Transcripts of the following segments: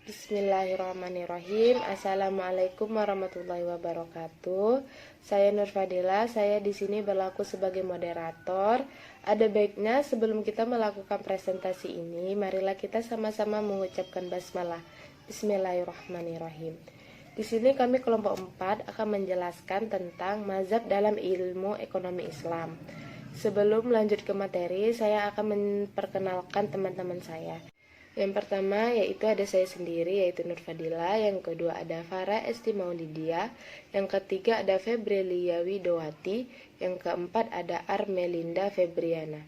Bismillahirrahmanirrahim. Assalamualaikum warahmatullahi wabarakatuh. Saya Nur Fadila. Saya di sini berlaku sebagai moderator. Ada baiknya sebelum kita melakukan presentasi ini, marilah kita sama-sama mengucapkan basmalah. Bismillahirrahmanirrahim. Di sini kami kelompok 4 akan menjelaskan tentang mazhab dalam ilmu ekonomi Islam. Sebelum lanjut ke materi, saya akan memperkenalkan teman-teman saya. Yang pertama yaitu ada saya sendiri, yaitu Nur Fadila. Yang kedua ada Farah Esti Maulidia. Yang ketiga ada Febrelia Widowati. Yang keempat ada Armelinda Febriana.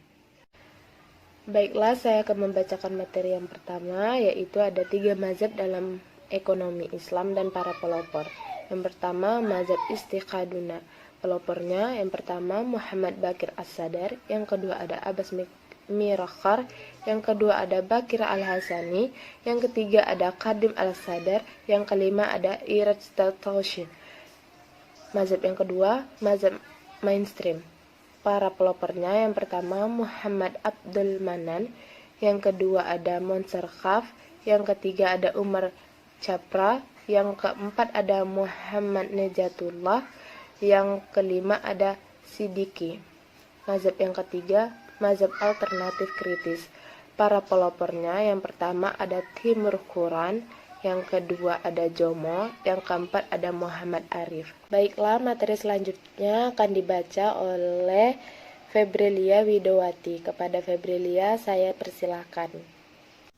Baiklah, saya akan membacakan materi yang pertama, yaitu ada 3 mazhab dalam ekonomi Islam dan para pelopor. Yang pertama mazhab Istiqaduna. Pelopornya yang pertama Muhammad Bakir As-Sadar. Yang kedua ada Abbas Mirakhar, yang kedua ada Bakir Al-Hasani, yang ketiga ada Qadim Al-Sadar, yang kelima ada Iraj Tatawshin. Mazhab yang kedua, mazhab mainstream. Para pelopornya yang pertama Muhammad Abdul Manan, yang kedua ada Monsar Khaf, yang ketiga ada Umar Chapra, yang keempat ada Muhammad Nejatullah, yang kelima ada Siddiqi. Mazhab yang ketiga, mazhab alternatif kritis. Para pelopornya yang pertama ada Timur Quran, yang kedua ada Jomo, yang keempat ada Muhammad Arif. Baiklah, materi selanjutnya akan dibaca oleh Febrelia Widowati. Kepada Febrelia saya persilahkan.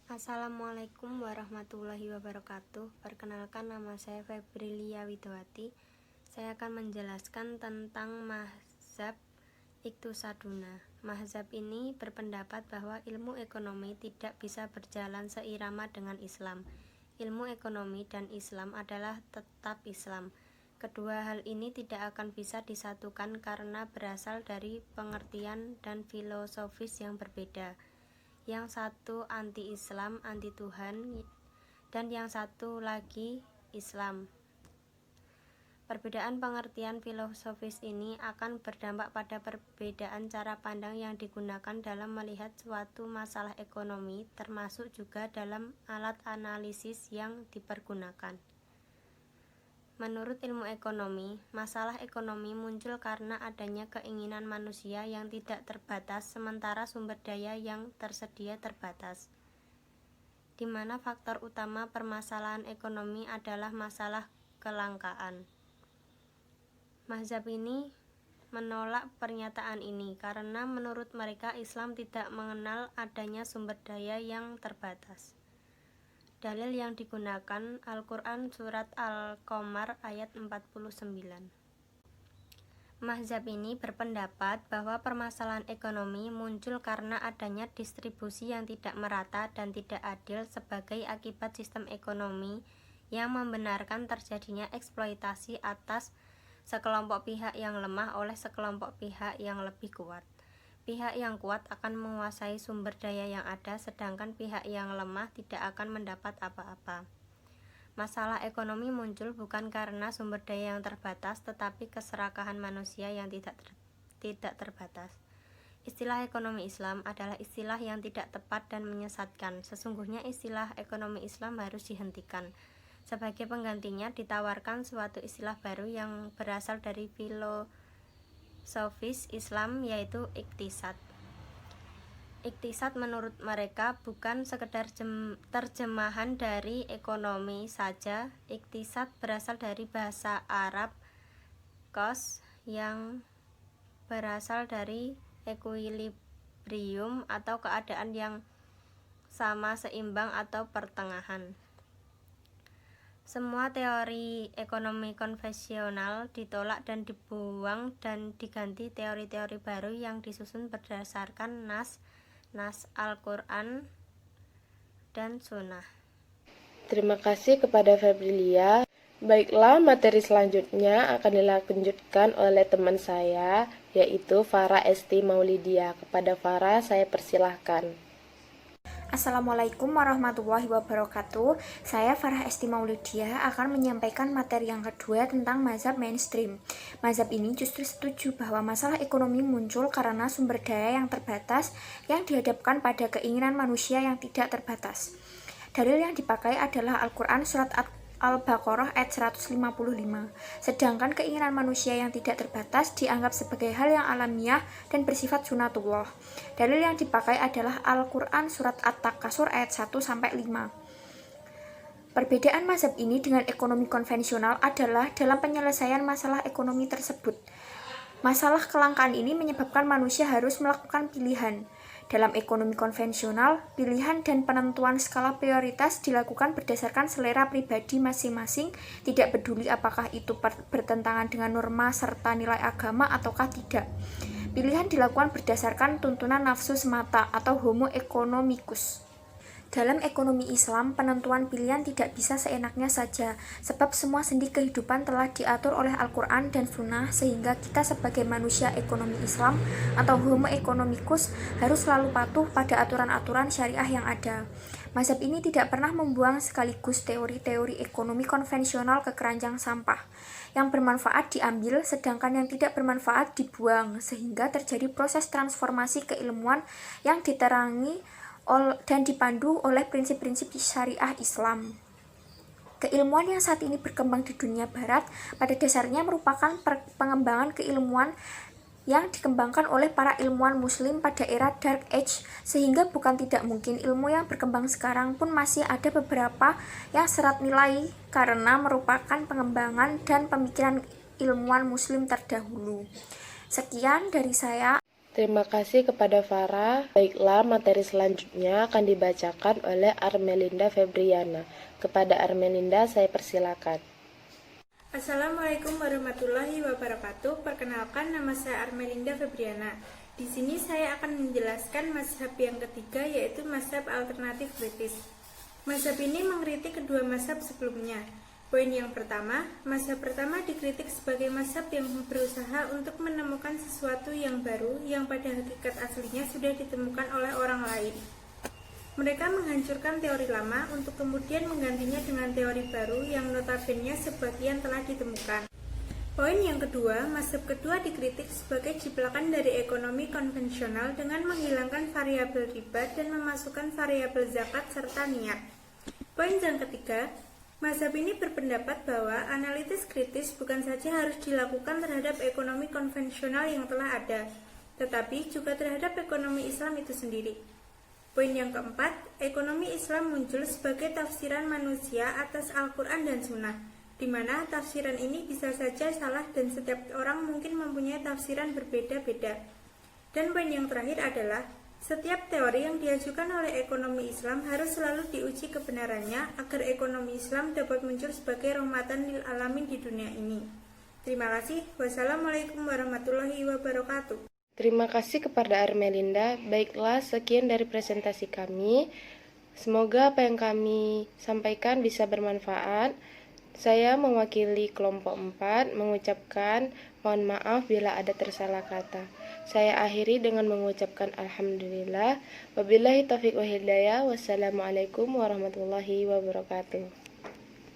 Assalamualaikum warahmatullahi wabarakatuh. Perkenalkan, nama saya Febrelia Widowati. Saya akan menjelaskan tentang mazhab Iqtisaduna. Mazhab ini berpendapat bahwa ilmu ekonomi tidak bisa berjalan seirama dengan Islam. Ilmu ekonomi dan Islam adalah tetap Islam. Kedua hal ini tidak akan bisa disatukan karena berasal dari pengertian dan filosofis yang berbeda. Yang satu anti-Islam, anti Tuhan, dan yang satu lagi Islam. Perbedaan pengertian filosofis ini akan berdampak pada perbedaan cara pandang yang digunakan dalam melihat suatu masalah ekonomi, termasuk juga dalam alat analisis yang dipergunakan. Menurut ilmu ekonomi, masalah ekonomi muncul karena adanya keinginan manusia yang tidak terbatas, sementara sumber daya yang tersedia terbatas, di mana faktor utama permasalahan ekonomi adalah masalah kelangkaan. Mazhab ini menolak pernyataan ini karena menurut mereka Islam tidak mengenal adanya sumber daya yang terbatas. Dalil yang digunakan Al-Quran Surat Al-Qamar ayat 49. Mazhab ini berpendapat bahwa permasalahan ekonomi muncul karena adanya distribusi yang tidak merata dan tidak adil sebagai akibat sistem ekonomi yang membenarkan terjadinya eksploitasi atas sekelompok pihak yang lemah oleh sekelompok pihak yang lebih kuat. Pihak yang kuat akan menguasai sumber daya yang ada, sedangkan pihak yang lemah tidak akan mendapat apa-apa. Masalah ekonomi muncul bukan karena sumber daya yang terbatas, tetapi keserakahan manusia yang tidak terbatas. Istilah ekonomi Islam adalah istilah yang tidak tepat dan menyesatkan. Sesungguhnya istilah ekonomi Islam harus dihentikan. Sebagai penggantinya ditawarkan suatu istilah baru yang berasal dari filosofis Islam, yaitu iktisad. Iktisad menurut mereka bukan sekedar terjemahan dari ekonomi saja. Iktisad berasal dari bahasa Arab kos, yang berasal dari equilibrium atau keadaan yang sama, seimbang atau pertengahan. Semua teori ekonomi konvensional ditolak dan dibuang dan diganti teori-teori baru yang disusun berdasarkan nas Al-Quran dan Sunnah. Terima kasih kepada Febrelia. Baiklah, materi selanjutnya akan dilanjutkan oleh teman saya, yaitu Farah Esti Maulidia. Kepada Farah saya persilahkan. Assalamualaikum warahmatullahi wabarakatuh. Saya Farah Esti Maulidia akan menyampaikan materi yang kedua tentang mazhab mainstream. Mazhab ini justru setuju bahwa masalah ekonomi muncul karena sumber daya yang terbatas yang dihadapkan pada keinginan manusia yang tidak terbatas. Dalil yang dipakai adalah Al-Quran surat Al-Baqarah ayat 155. Sedangkan keinginan manusia yang tidak terbatas dianggap sebagai hal yang alamiah dan bersifat sunatullah. Dalil yang dipakai adalah Al-Quran surat At-Takasur ayat 1-5. Perbedaan mazhab ini dengan ekonomi konvensional adalah dalam penyelesaian masalah ekonomi tersebut. Masalah kelangkaan ini menyebabkan manusia harus melakukan pilihan. Dalam ekonomi konvensional, pilihan dan penentuan skala prioritas dilakukan berdasarkan selera pribadi masing-masing, tidak peduli apakah itu bertentangan dengan norma serta nilai agama ataukah tidak. Pilihan dilakukan berdasarkan tuntunan nafsu semata atau homo economicus. Dalam ekonomi Islam, penentuan pilihan tidak bisa seenaknya saja, sebab semua sendi kehidupan telah diatur oleh Al-Quran dan Sunnah, sehingga kita sebagai manusia ekonomi Islam atau homo economicus harus selalu patuh pada aturan-aturan syariah yang ada. Mazhab ini tidak pernah membuang sekaligus teori-teori ekonomi konvensional ke keranjang sampah. Yang bermanfaat diambil, sedangkan yang tidak bermanfaat dibuang, sehingga terjadi proses transformasi keilmuan yang diterangi dan dipandu oleh prinsip-prinsip syariah Islam. Keilmuan yang saat ini berkembang di dunia barat pada dasarnya merupakan pengembangan keilmuan yang dikembangkan oleh para ilmuwan muslim pada era Dark Age, sehingga bukan tidak mungkin ilmu yang berkembang sekarang pun masih ada beberapa yang syarat nilai karena merupakan pengembangan dan pemikiran ilmuwan muslim terdahulu. Sekian dari saya. Terima kasih kepada Farah. Baiklah, materi selanjutnya akan dibacakan oleh Armelinda Febriana. Kepada Armelinda, saya persilakan. Assalamualaikum warahmatullahi wabarakatuh. Perkenalkan, nama saya Armelinda Febriana. Di sini saya akan menjelaskan mazhab yang ketiga, yaitu mazhab alternatif kritis. Mazhab ini mengkritik kedua mazhab sebelumnya. Poin yang pertama, mazhab pertama dikritik sebagai mazhab yang berusaha untuk menemukan sesuatu yang baru yang pada hakikat aslinya sudah ditemukan oleh orang lain. Mereka menghancurkan teori lama untuk kemudian menggantinya dengan teori baru yang notabene sebagian telah ditemukan. Poin yang kedua, mazhab kedua dikritik sebagai jiplakan dari ekonomi konvensional dengan menghilangkan variabel riba dan memasukkan variabel zakat serta niat. Poin yang ketiga, mazhab ini berpendapat bahwa analisis kritis bukan saja harus dilakukan terhadap ekonomi konvensional yang telah ada, tetapi juga terhadap ekonomi Islam itu sendiri. Poin yang keempat, ekonomi Islam muncul sebagai tafsiran manusia atas Al-Quran dan Sunnah, di mana tafsiran ini bisa saja salah dan setiap orang mungkin mempunyai tafsiran berbeda-beda. Dan poin yang terakhir adalah, setiap teori yang diajukan oleh ekonomi Islam harus selalu diuji kebenarannya agar ekonomi Islam dapat muncul sebagai rahmatan lil alamin di dunia ini. Terima kasih. Wassalamualaikum warahmatullahi wabarakatuh. Terima kasih kepada Armelinda. Baiklah, sekian dari presentasi kami. Semoga apa yang kami sampaikan bisa bermanfaat. Saya mewakili kelompok 4 mengucapkan mohon maaf bila ada tersalah kata. Saya akhiri dengan mengucapkan alhamdulillah. Wabillahi taufiq wa hidayah. Wassalamualaikum warahmatullahi wabarakatuh.